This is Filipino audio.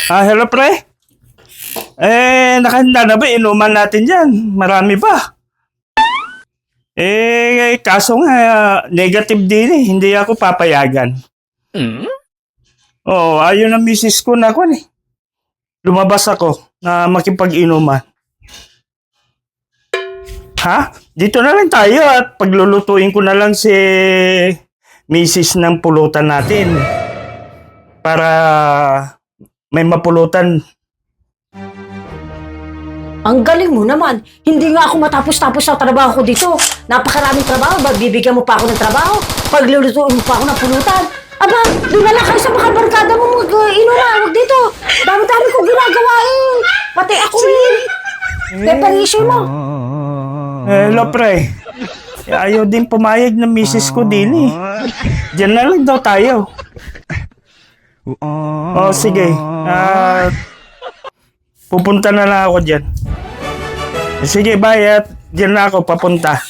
Hello pre? Nakahanda na ba? Inuman natin dyan. Marami ba? Kaso nga, negative din eh. Hindi ako papayagan. Oo, ayun ang misis ko na ako eh. Lumabas ako na makipag-inuman. Ha? Dito na lang tayo at paglulutuin ko na lang si misis ng pulutan natin. Para may mapulutan. Ang galing mo naman. Hindi nga ako matapos-tapos sa trabaho ko dito. Napakaraming trabaho. Bibigyan mo pa ako ng trabaho. Paglulutuin mo pa ako ng pulutan. Aba, doon na lang kayo sa mga barkada mo mag-inuman. Huwag dito. Dami-dami kong ginagawa eh. Pati ako eh. Preparation mo. Hello pre. Ayaw din pumayag ng misis ko din eh. Diyan na lang daw tayo. Sige. Pupunta na lang ako dyan. Sige, bye. Diyan na ako papunta.